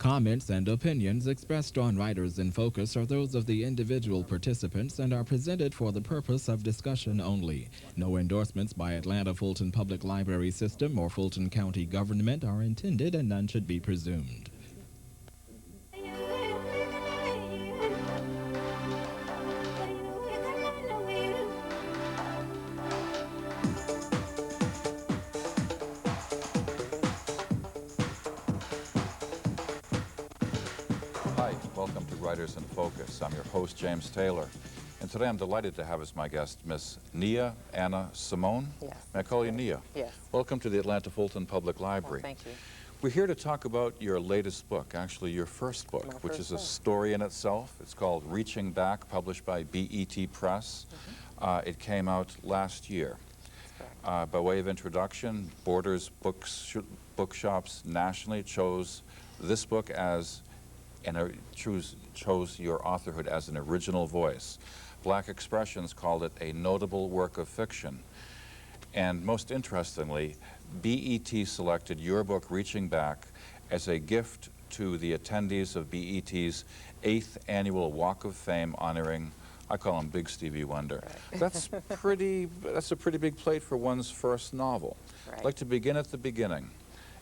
Comments and opinions expressed on Writers in Focus are those of the individual participants and are presented for the purpose of discussion only. No endorsements by Atlanta Fulton Public Library System or Fulton County government are intended, and none should be presumed. Welcome to Writers in Focus. I'm your host, James Taylor. And today I'm delighted to have as my guest Miss Nia Anna Simone. Yes. May I call you Nia? Yes. Welcome to the Atlanta Fulton Public Library. Well, thank you. We're here to talk about your latest book, actually your first book, which is a story in itself. It's called Reaching Back, published by BET Press. It came out last year. By way of introduction, Borders bookshops nationally chose this book as chose your authorhood as an original voice. Black Expressions called it a notable work of fiction. And most interestingly, BET selected your book, Reaching Back, as a gift to the attendees of BET's 8th annual Walk of Fame honoring, I call him Big Stevie Wonder. Right. That's a pretty big plate for one's first novel. Right. I'd like to begin at the beginning.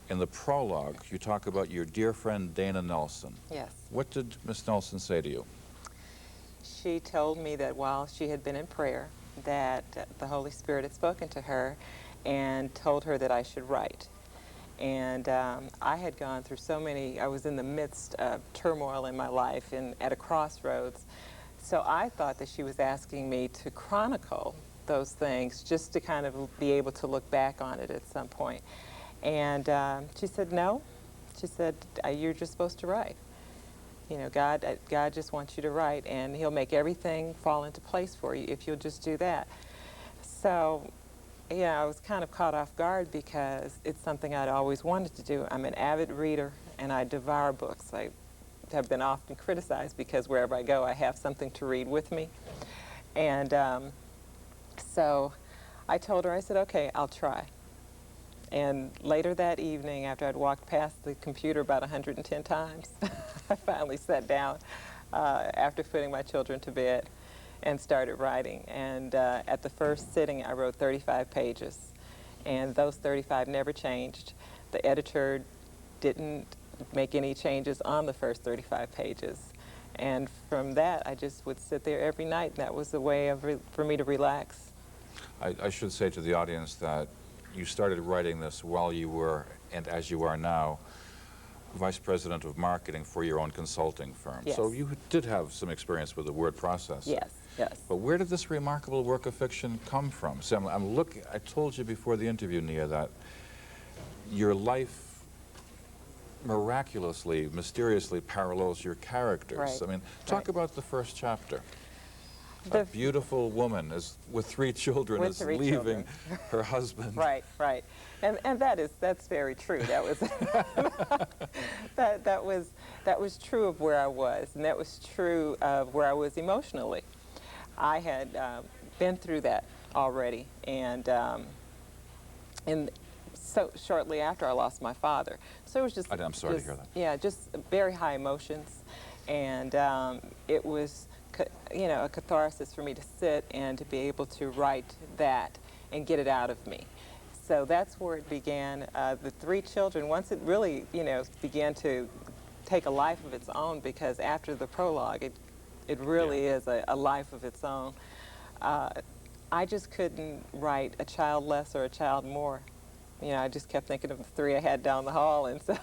In the prologue, you talk about your dear friend Dana Nelson. Yes. What did Miss Nelson say to you? She told me that while she had been in prayer, that the Holy Spirit had spoken to her and told her that I should write. And I had gone through so many, I was in the midst of turmoil in my life and at a crossroads. So I thought that she was asking me to chronicle those things just to kind of be able to look back on it at some point. And she said, no. She said, you're just supposed to write. You know, God just wants you to write, and He'll make everything fall into place for you if you'll just do that. So, yeah, I was kind of caught off guard because it's something I'd always wanted to do. I'm an avid reader, and I devour books. I have been often criticized because wherever I go, I have something to read with me. And so I told her, I said, okay, I'll try. And later that evening, after I'd walked past the computer about 110 times, I finally sat down after putting my children to bed and started writing. And at the first sitting, I wrote 35 pages. And those 35 never changed. The editor didn't make any changes on the first 35 pages. And from that, I just would sit there every night. And that was a way for me to relax. I should say to the audience that you started writing this while you were, and as you are now, Vice President of Marketing for your own consulting firm. Yes. So you did have some experience with the word process. Yes, yes. But where did this remarkable work of fiction come from? See, I told you before the interview, Nia, that your life miraculously, mysteriously parallels your characters. Right. I mean, talk about the first chapter. A beautiful woman with 3 children is leaving her husband. Right, right, and that's very true. That was that was true of where I was, and that was true of where I was emotionally. I had been through that already, and so shortly after I lost my father, so it was just. I'm sorry to hear that. Yeah, just very high emotions, and it was, you know, a catharsis for me to sit and to be able to write that and get it out of me. So that's where it began. The 3 children, once it really, you know, began to take a life of its own, because after the prologue, it really is a life of its own. I just couldn't write a child less or a child more. You know, I just kept thinking of the 3 I had down the hall, and so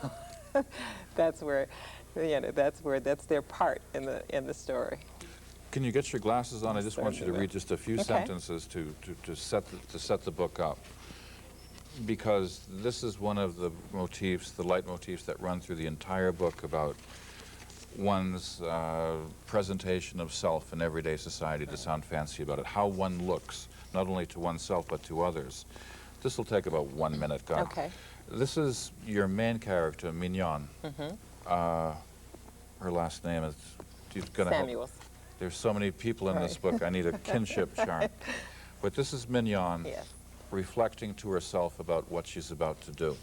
that's where, you know, that's their part in the story. Can you get your glasses on? I just want you to read just a few sentences to set the book up, because this is one of the motifs, the leitmotifs that run through the entire book about one's presentation of self in everyday society, to sound fancy about it, how one looks, not only to oneself but to others. This will take about 1 minute, God. Okay. This is your main character, Mignon. Her last name is... Samuels. There's so many people in this book, I need a kinship charm. But this is Mignon reflecting to herself about what she's about to do.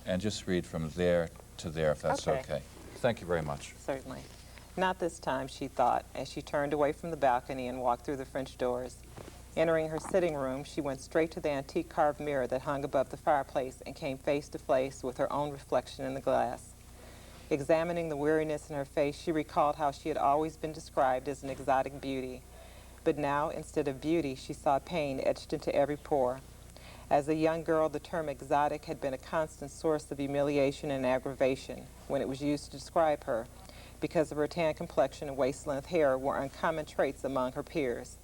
And just read from there to there, if that's okay. Thank you very much. Certainly. Not this time, she thought, as she turned away from the balcony and walked through the French doors. Entering her sitting room, she went straight to the antique carved mirror that hung above the fireplace and came face to face with her own reflection in the glass. Examining the weariness in her face, she recalled how she had always been described as an exotic beauty. But now, instead of beauty, she saw pain etched into every pore. As a young girl, the term exotic had been a constant source of humiliation and aggravation when it was used to describe her, because of her tan complexion and waist-length hair were uncommon traits among her peers.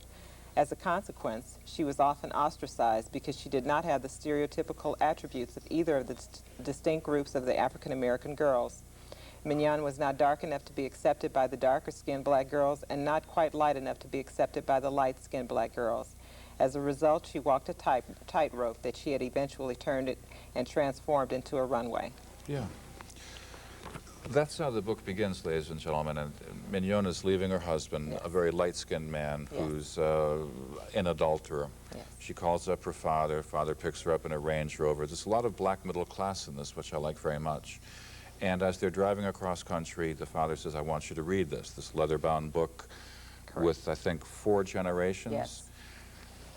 As a consequence, she was often ostracized because she did not have the stereotypical attributes of either of the distinct groups of the African-American girls. Mignon was not dark enough to be accepted by the darker-skinned black girls and not quite light enough to be accepted by the light-skinned black girls. As a result, she walked a tightrope that she had eventually turned it and transformed into a runway. Yeah. That's how the book begins, ladies and gentlemen. And Mignon is leaving her husband, Yes. a very light-skinned man Yes. who's an adulterer. Yes. She calls up her father. Father picks her up in a Range Rover. There's a lot of black middle class in this, which I like very much. And as they're driving across country, the father says, I want you to read this leather-bound book. Correct. With, I think, 4 generations. Yes.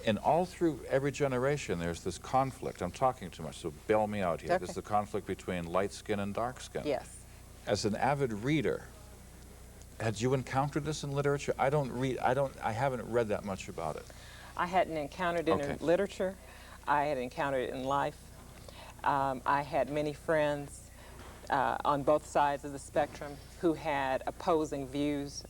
And all through every generation, there's this conflict. I'm talking too much, so bail me out here. Okay. There's the conflict between light skin and dark skin. Yes. As an avid reader, had you encountered this in literature? I haven't read that much about it. I hadn't encountered it Okay. in literature. I had encountered it in life. I had many friends on both sides of the spectrum who had opposing views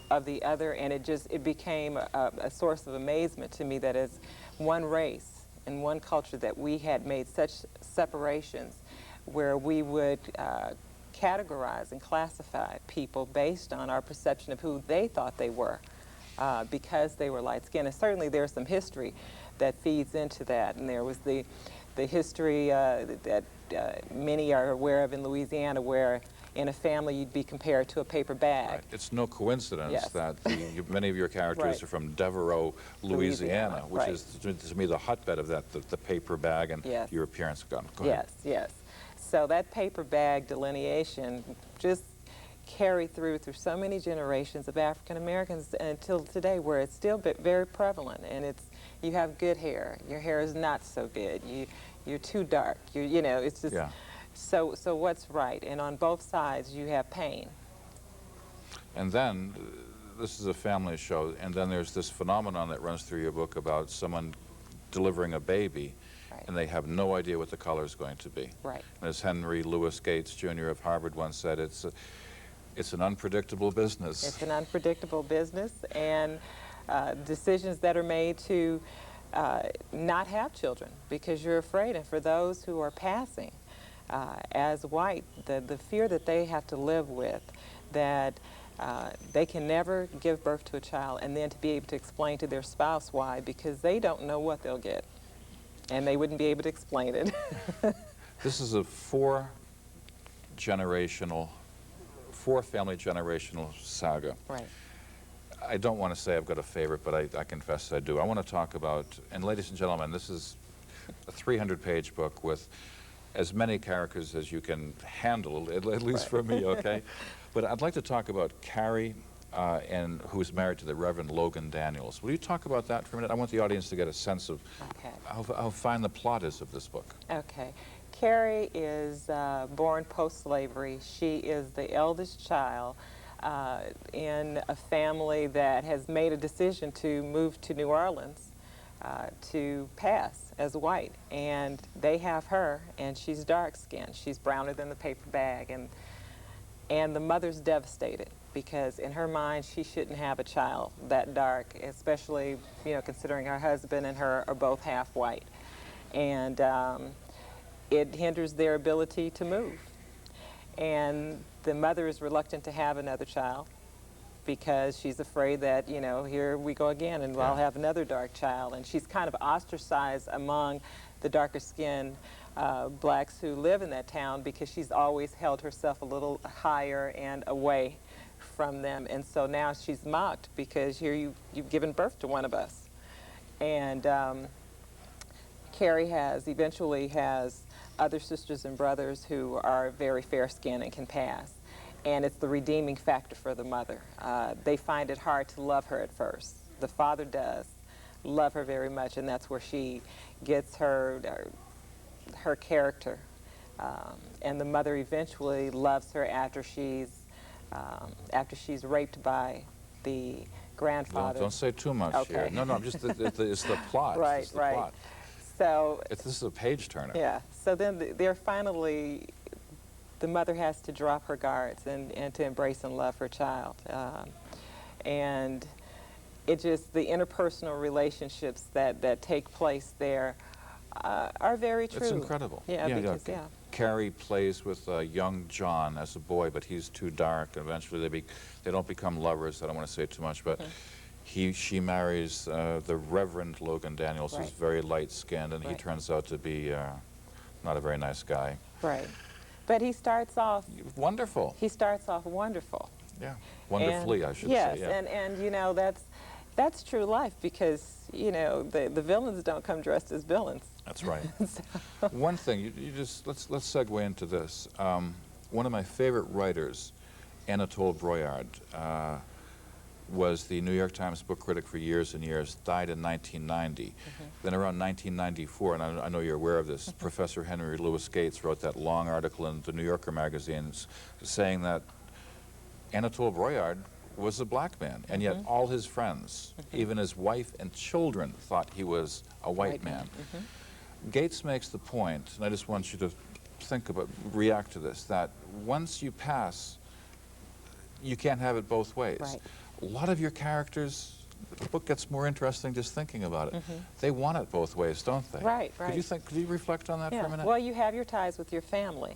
of the other, and it became a source of amazement to me that as one race and one culture that we had made such separations where we would categorize and classify people based on our perception of who they thought they were because they were light-skinned. And certainly there's some history that feeds into that, and there was the history that many are aware of in Louisiana, where in a family you'd be compared to a paper bag. Right. It's no coincidence Yes. that many of your characters Right. are from Devereaux, Louisiana, which right. is to me the hotbed of that, the paper bag and Yes. your appearance. Go ahead. Yes, yes. So that paper bag delineation just carried through so many generations of African Americans until today, where it's still very prevalent. And you have good hair, your hair is not so good, you're too dark, you know, it's just. Yeah. So what's right? And on both sides, you have pain. And then, this is a family show, and then there's this phenomenon that runs through your book about someone delivering a baby, Right. and they have no idea what the color is going to be. Right. And as Henry Louis Gates, Jr. of Harvard once said, it's an unpredictable business. It's an unpredictable business, and decisions that are made to not have children because you're afraid. And for those who are passing as white, the fear that they have to live with, that they can never give birth to a child, and then to be able to explain to their spouse why, because they don't know what they'll get, and they wouldn't be able to explain it. This is a four family generational saga. Right. I don't want to say I've got a favorite, but I confess I do. I want to talk about, and ladies and gentlemen, this is a 300-page book with as many characters as you can handle, at least Right. for me, okay? But I'd like to talk about Carrie, who's married to the Reverend Logan Daniels. Will you talk about that for a minute? I want the audience to get a sense of Okay. how fine the plot is of this book. Okay. Carrie is born post-slavery. She is the eldest child in a family that has made a decision to move to New Orleans to pass as white. And they have her, and she's dark-skinned. She's browner than the paper bag. And the mother's devastated because in her mind she shouldn't have a child that dark, especially, you know, considering her husband and her are both half white. And it hinders their ability to move. And the mother is reluctant to have another child because she's afraid that, you know, here we go again and I'll have another dark child. And she's kind of ostracized among the darker skinned blacks who live in that town because she's always held herself a little higher and away from them. And so now she's mocked because here you've given birth to one of us. And Carrie eventually has other sisters and brothers who are very fair-skinned and can pass. and it's the redeeming factor for the mother. They find it hard to love her at first. The father does love her very much, and that's where she gets her character. And the mother eventually loves her after she's raped by the grandfather. Don't say too much here. No, I'm just, it's the plot. Right, it's the right. plot. So this is a page turner. yeah. So then they're finally, the mother has to drop her guards and to embrace and love her child. And it just, the interpersonal relationships that take place there are very true. It's incredible. Yeah, because, yeah. Carrie plays with young John as a boy, but he's too dark. Eventually they don't become lovers. I don't want to say too much, but she marries the Reverend Logan Daniels, who's very light-skinned, and he turns out to be not a very nice guy. Right. But he starts off... Wonderful. He starts off wonderful. Yeah. Wonderfully, I should say. Yes, Yeah. and you know, that's true life, because, you know, the villains don't come dressed as villains. That's right. So. One thing, you just, let's segue into this. One of my favorite writers, Anatole Broyard, was the New York Times book critic for years and years, died in 1990. Then around 1994, and I know you're aware of this, Professor Henry Louis Gates wrote that long article in the New Yorker magazines saying that Anatole Broyard was a black man, and yet all his friends, even his wife and children, thought he was a white man. Gates makes the point, and I just want you to think about, react to this, that once you pass, you can't have it both ways. Right. A lot of your characters, the book gets more interesting just thinking about it. They want it both ways, don't they? Right, right. Could you reflect on that for a minute? Well, you have your ties with your family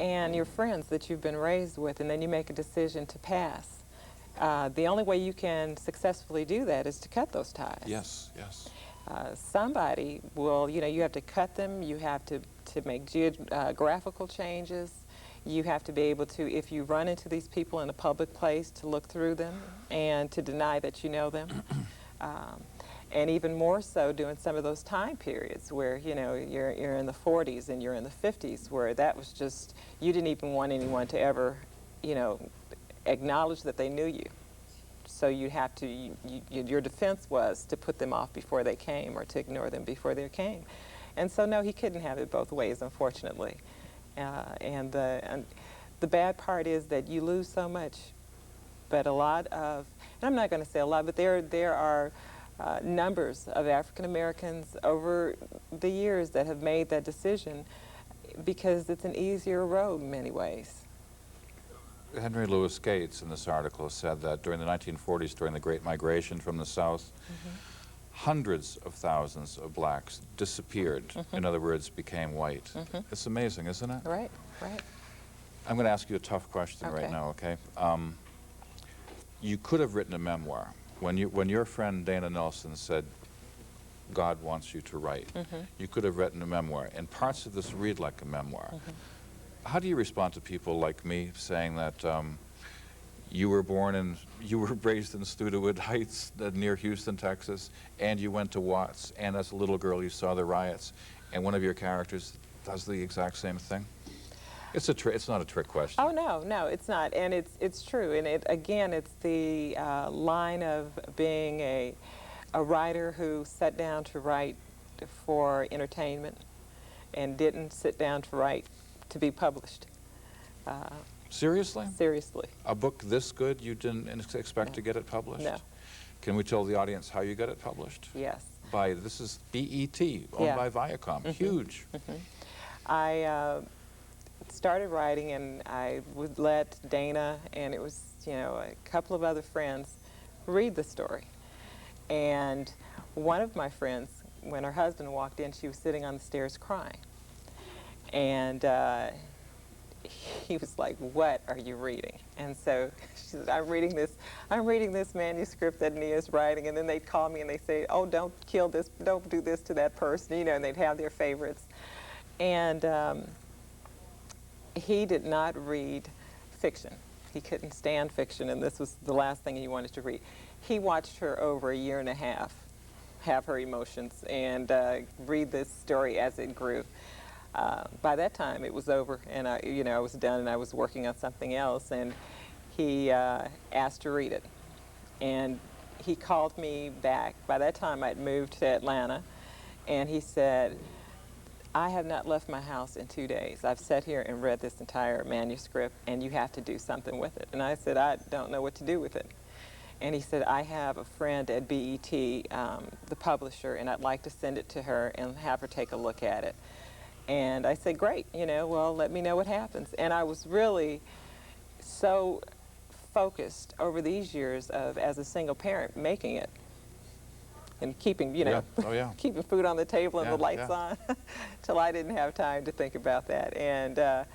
and your friends that you've been raised with, and then you make a decision to pass. The only way you can successfully do that is to cut those ties. Yes, yes. Somebody will, you know, you have to cut them, you have to make geographical changes, you have to be able to, if you run into these people in a public place, to look through them and to deny that you know them. And even more so during some of those time periods where, you know, you're in the 40s and you're in the 50s, where that was just, you didn't even want anyone to ever, you know, acknowledge that they knew you. So you have to, your defense was to put them off before they came, or to ignore them before they came. And so no, he couldn't have it both ways, unfortunately. And the bad part is that you lose so much. But a lot of, and I'm not going to say a lot, but there are numbers of African Americans over the years that have made that decision because it's an easier road in many ways. Henry Louis Gates in this article said that during the 1940s, during the Great Migration from the South, hundreds of thousands of blacks disappeared. In other words, became white. It's amazing, isn't it? Right, right. I'm going to ask you a tough question right now, okay? You could have written a memoir. When your friend Dana Nelson said, God wants you to write, you could have written a memoir, and parts of this read like a memoir. How do you respond to people like me saying that you were raised in Studewood Heights near Houston, Texas, and you went to Watts, and as a little girl you saw the riots, and one of your characters does the exact same thing? It's not a trick question. Oh no, it's not, and it's true. And again, it's the line of being a writer who sat down to write for entertainment, and didn't sit down to write to be published. Seriously? Seriously. A book this good, you didn't expect to get it published? No. Can we tell the audience how you got it published? Yes. This is BET, owned by Viacom. Huge. I started writing, and I would let Dana, and it was, you know, a couple of other friends, read the story. And one of my friends, when her husband walked in, she was sitting on the stairs crying. And he was like, "What are you reading?" And so she said, I'm reading this manuscript that Nia's writing." And then they'd call me and they'd say, "Oh, don't kill this, don't do this to that person," you know, and they'd have their favorites. And he did not read fiction. He couldn't stand fiction, and this was the last thing he wanted to read. He watched her over a year and a half have her emotions and read this story as it grew. By that time, it was over, and I was done, and I was working on something else. And he asked to read it, and he called me back. By that time, I'd moved to Atlanta, and he said, "I have not left my house in 2 days. I've sat here and read this entire manuscript, and you have to do something with it." And I said, "I don't know what to do with it." And he said, "I have a friend at BET, the publisher, and I'd like to send it to her and have her take a look at it." And I said, "Great, well, let me know what happens." And I was really so focused over these years of, as a single parent, making it and keeping, Yeah. Oh, yeah. keeping food on the table and Yeah, the lights yeah. on, till I didn't have time to think about that. And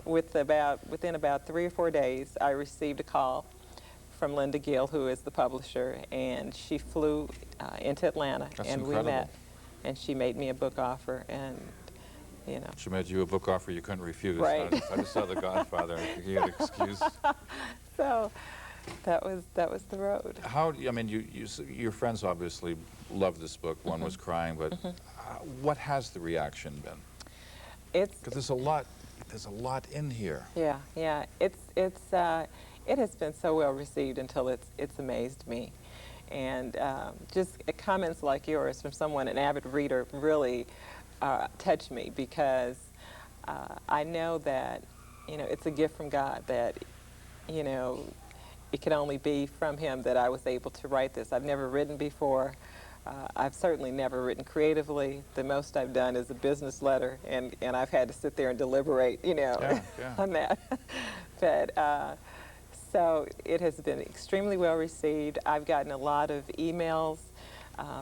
within about 3 or 4 days, I received a call from Linda Gill, who is the publisher, and she flew into Atlanta, That's and incredible. we met, and she made me a book offer, and She made you a book offer you couldn't refuse. Right. I just saw The Godfather. You had an excuse. so that was the road. How, I mean, your friends obviously loved this book. One was crying, but what has the reaction been? It's Because there's a lot in here. yeah. It has been so well received until it's amazed me, and just comments like yours from someone, an avid reader, really touch me, because I know that it's a gift from God, that it can only be from Him that I was able to write this. I've never written before. I've certainly never written creatively. The most I've done is a business letter, and I've had to sit there and deliberate, Yeah. on that. But so it has been extremely well received. I've gotten a lot of emails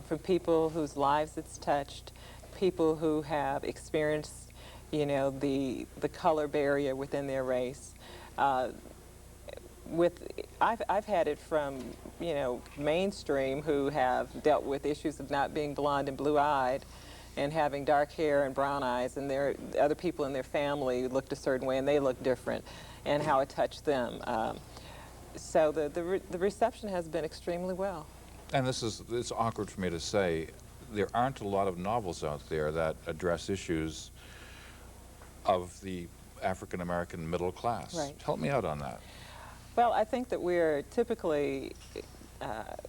from people whose lives it's touched, people who have experienced, the color barrier within their race. I've had it from, mainstream, who have dealt with issues of not being blonde and blue-eyed and having dark hair and brown eyes, and other people in their family looked a certain way and they looked different, and how it touched them. So the reception has been extremely well. And it's awkward for me to say, there aren't a lot of novels out there that address issues of the African-American middle class. Right. Help me out on that. Well, I think that we're typically,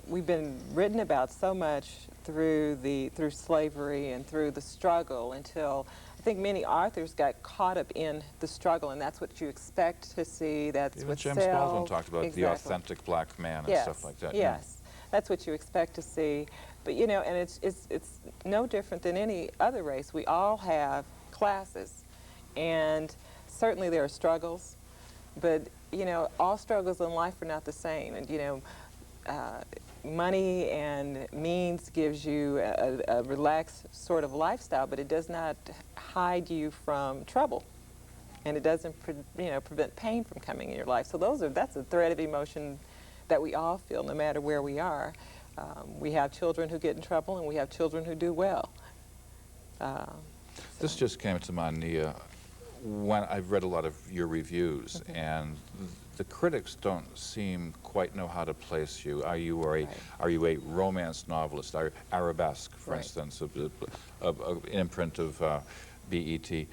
we've been written about so much through slavery and through the struggle, until I think many authors got caught up in the struggle, and that's what you expect to see. That's Even what James sells. Baldwin talked about Exactly. the authentic black man and Yes, stuff like that. Yes, that's what you expect to see. But and it's no different than any other race. We all have classes, and certainly there are struggles, but all struggles in life are not the same. And money and means gives you a relaxed sort of lifestyle, but it does not hide you from trouble, and it doesn't prevent pain from coming in your life. So that's a thread of emotion that we all feel, no matter where we are. We have children who get in trouble, and we have children who do well. This just came to mind, Nia, when I've read a lot of your reviews, and the critics don't seem quite know how to place you. Are you a romance novelist? Are arabesque, for instance, an imprint of BET?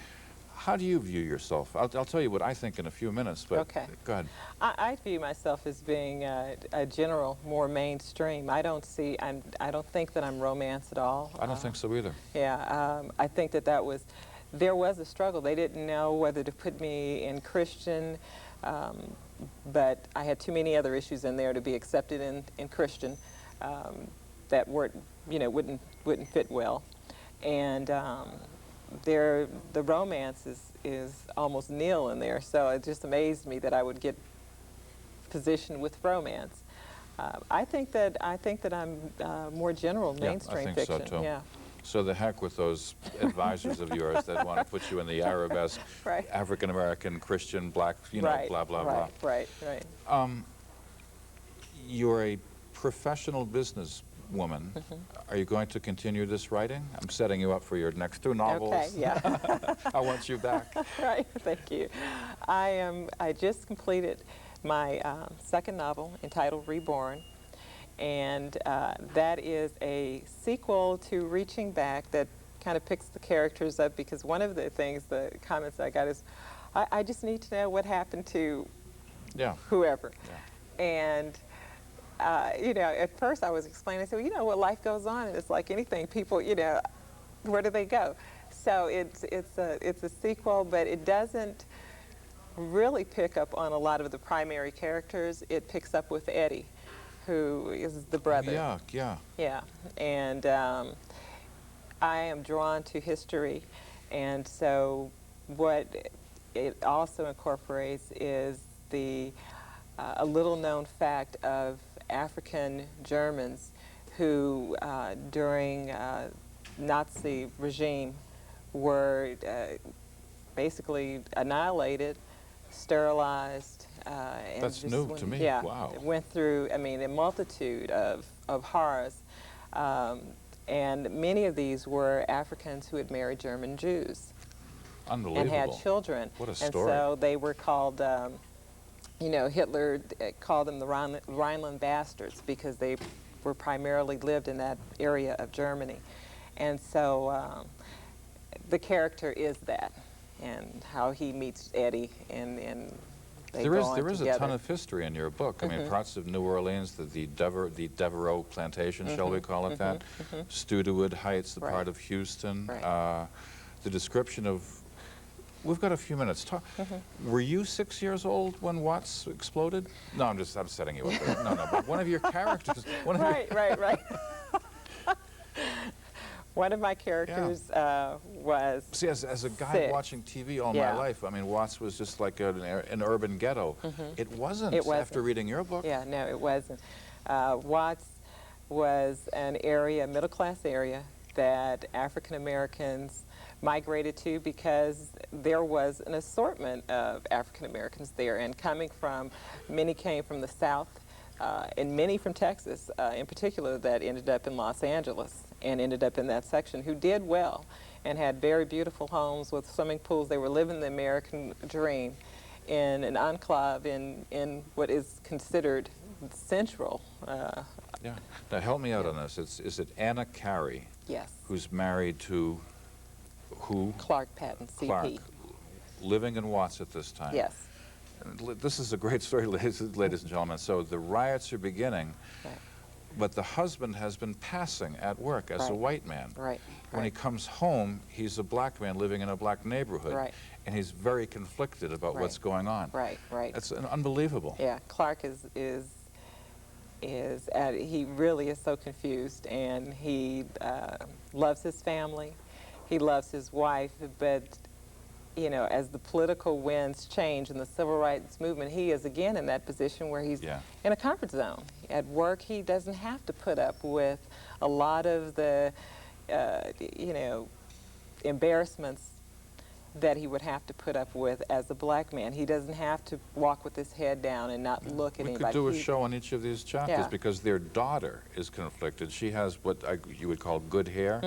How do you view yourself? I'll tell you what I think in a few minutes, but Okay. go ahead. I view myself as being a general, more mainstream. I don't think that I'm romance at all. I don't think so either. Yeah, I think that there was a struggle. They didn't know whether to put me in Christian, but I had too many other issues in there to be accepted in Christian that wouldn't fit well. And the romance is almost nil in there, so it just amazed me that I would get positioned with romance. I think that I'm more general, mainstream I think fiction. so too. Yeah. So the heck with those advisors of yours that want to put you in the arabesque, Right. African-American, Christian, black, Right, blah, blah, right, blah. Right. You're a professional business woman. Are you going to continue this writing? I'm setting you up for your next 2 novels. Okay, yeah. I want you back. Right, thank you. I just completed my second novel, entitled Reborn, and that is a sequel to Reaching Back that kind of picks the characters up, because one of the things, the comments I got is, I just need to know what happened to whoever. Yeah. And you know, at first I was explaining, I said, well, you know what, life goes on, and it's like anything, people, you know, where do they go? So it's a sequel, but it doesn't really pick up on a lot of the primary characters. It picks up with Eddie, who is the brother. Yeah, yeah. Yeah, and I am drawn to history, and so what it also incorporates is the a little known fact of African Germans who during Nazi regime were basically annihilated, sterilized. And That's just new to me. Yeah, Wow. went through, I mean, a multitude of horrors. And many of these were Africans who had married German Jews. Unbelievable. And had children. What a And story. so they were called, you know, Hitler called them the Rhineland bastards, because they were primarily lived in that area of Germany. And so the character is that, and how he meets Eddie, and they There go is on there is a together. ton of history in your book. I mean, parts of New Orleans, the Devereaux plantation, shall we call it that? Studewood Heights, the Right. part of Houston. Right. The description of. We've got a few minutes. Were you 6 years old when Watts exploded? No, I'm setting you up there. No, but one of your characters. Right. One of my characters was See, as a guy 6. watching TV all Yeah. my life, I mean, Watts was just like an urban ghetto. It wasn't. It wasn't. After reading your book. Yeah, no, it wasn't. Watts was an area, middle-class area, that African Americans migrated to, because there was an assortment of African Americans there, and many came from the South, and many from Texas in particular, that ended up in Los Angeles and ended up in that section, who did well and had very beautiful homes with swimming pools. They were living the American dream in an enclave in what is considered central. Yeah. Now help me out on this. Is it Anna Carey? Yes. Who's married to who? Clark Patton, CP. Clark, living in Watts at this time. Yes. And this is a great story, ladies and gentlemen. So the riots are beginning, Right. but the husband has been passing at work as a Right. white man. Right. When he comes home, he's a black man living in a black neighborhood. Right. And he's very conflicted about Right. what's going on. Right. That's unbelievable. Yeah, Clark he really is so confused, and he loves his family, he loves his wife, but you know, as the political winds change in the civil rights movement, he is again in that position where he's in a comfort zone. At work, he doesn't have to put up with a lot of the, you know, embarrassments that he would have to put up with as a black man. He doesn't have to walk with his head down and not look at anybody. We could do a show on each of these chapters, Yeah. because their daughter is conflicted. She has what you would call good hair,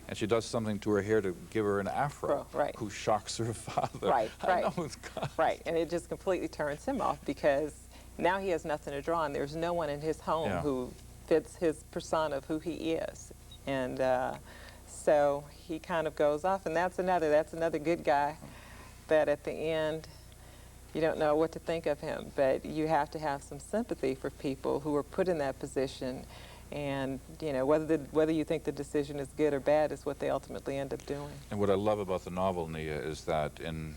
and she does something to her hair to give her an afro, Right. who shocks her father. Right, I know, it's God. Right, and it just completely turns him off, because now he has nothing to draw on. There's no one in his home who fits his persona of who he is. And so he kind of goes off, and that's another good guy that at the end you don't know what to think of him, but you have to have some sympathy for people who are put in that position, and you know, whether you think the decision is good or bad is what they ultimately end up doing. And what I love about the novel, Nia, is that in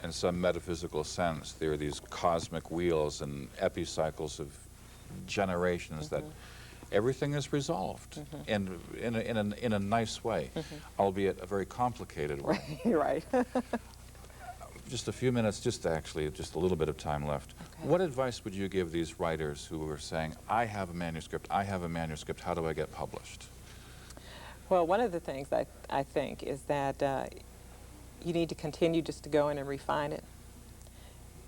some metaphysical sense, there are these cosmic wheels and epicycles of generations that everything is resolved, and in a nice way, albeit a very complicated way. Right. Just a few minutes, just a little bit of time left. Okay. What advice would you give these writers who are saying, I have a manuscript, how do I get published? Well, one of the things I think is that you need to continue just to go in and refine it,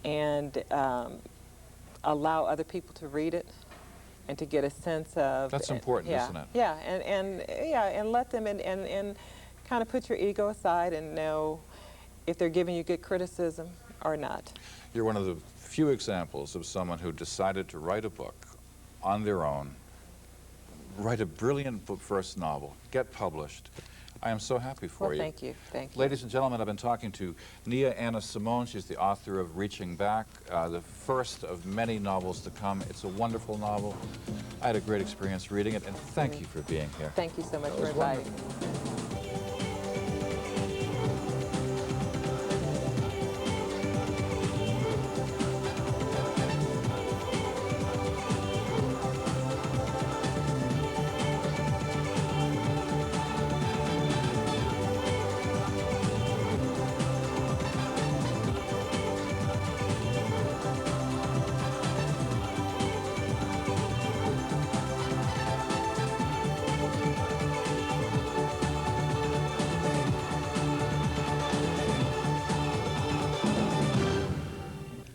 and allow other people to read it and to get a sense of... That's important, isn't it? Yeah, and let them and kind of put your ego aside and know if they're giving you good criticism or not. You're one of the few examples of someone who decided to write a book on their own, write a brilliant first novel, get published, I am so happy for Well, you. thank you. Thank you. Ladies and gentlemen, I've been talking to Nia Anna Simone. She's the author of Reaching Back, the first of many novels to come. It's a wonderful novel. I had a great experience reading it, and thank you for being here. Thank you so much That for was inviting wonderful. me.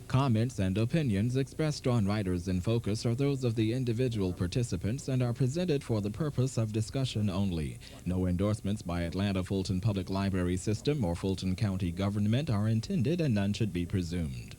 Comments and opinions expressed on Writers in Focus are those of the individual participants and are presented for the purpose of discussion only. No endorsements by Atlanta Fulton Public Library System or Fulton County government are intended, and none should be presumed.